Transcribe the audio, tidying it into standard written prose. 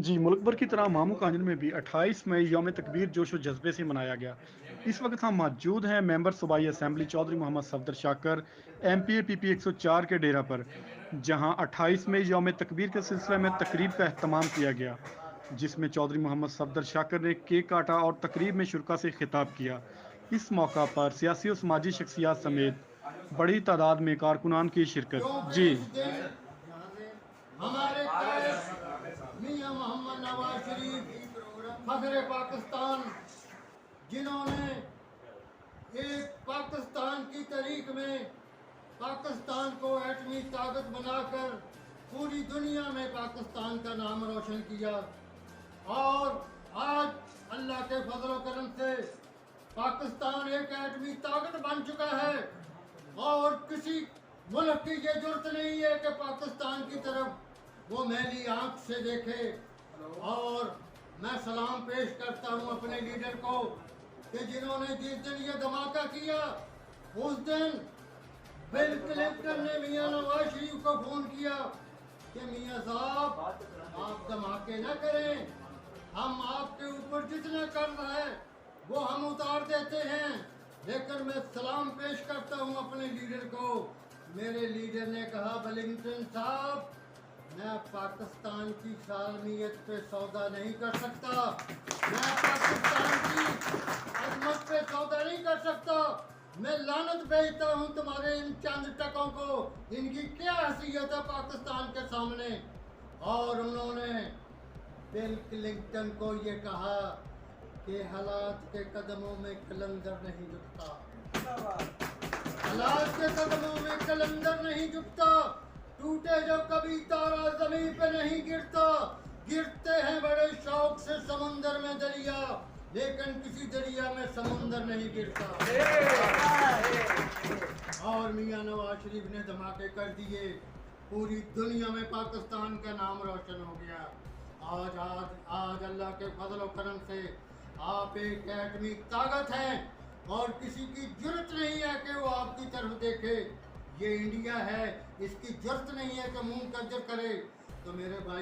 जी, मुल्क भर की तरह मामू कांजल में भी 28 मई यौम तकबीर जोश व जज्बे से मनाया गया। इस वक्त हम मौजूद हैं मेंबर सूबाई assembly Chaudhary Mohammad Safdar शाकर MPA PP 104 के डेरा पर, जहां 28 मई यौम तकबीर के सिलसिले में तकरीब का अहतमाम किया गया, जिसमें चौधरी मोहम्मद सफदर शाकर ने केक काटा और तकरीब में शुरा से खिताब किया। इस मौका पर सियासी और समाजी शख्सियात समेत बड़ी तादाद में कारकुनान की शिरकत। क्योंकि जी इस दिन हमारे मियां मोहम्मद नवाज शरीफ फखरे पाकिस्तान, जिन्होंने एक पाकिस्तान की तारीख में पाकिस्तान को एटमी ताकत बनाकर पूरी दुनिया में पाकिस्तान का नाम रोशन किया। और आज अल्लाह के फजल करम से पाकिस्तान एक एटमी ताकत बन चुका है और किसी मुल्क की ये जरूरत नहीं है कि पाकिस्तान की तरफ वो मैली आंख से देखे। और मैं सलाम पेश करता हूं अपने लीडर को कि जिन्होंने जिस दिन ये धमाका किया, उस दिन बिल क्लिंटन ने मियां नवाज शरीफ को फोन किया कि मियां साहब आप धमाके न करें, हम आपके ऊपर जितना कर्ज है वो हम उतार देते हैं। लेकिन मैं सलाम पेश करता हूं अपने लीडर को। मेरे लीडर ने कहा, बिलिंगटन साहब मैं पाकिस्तान की सालमियत पे सौदा नहीं कर सकता, मैं पाकिस्तान की अजमत पे सौदा नहीं कर सकता। मैं लानत भेजता हूं तुम्हारे इन चंद टकों को, इनकी क्या हैसियत है पाकिस्तान के सामने। और उन्होंने बिल क्लिंटन को ये कहा कि हालात के कदमों में कलंदर नहीं झुकता, हालात के कदमों में कलंदर नहीं झुकता। टूटे जो कभी तारा जमीन पे नहीं गिरता, गिरते हैं बड़े शौक से समुंदर में दरिया, लेकिन किसी दरिया में समुंदर नहीं गिरता। और मियां नवाज शरीफ ने धमाके कर दिए, पूरी दुनिया में पाकिस्तान का नाम रोशन हो गया। आज अल्लाह के फजल करम से आप एक एटमी ताकत हैं और किसी की जरूरत नहीं है कि वो आपकी तरफ देखे। ये इंडिया है, इसकी जरूरत नहीं है कि मुंह कज्जर करे। तो मेरे भाई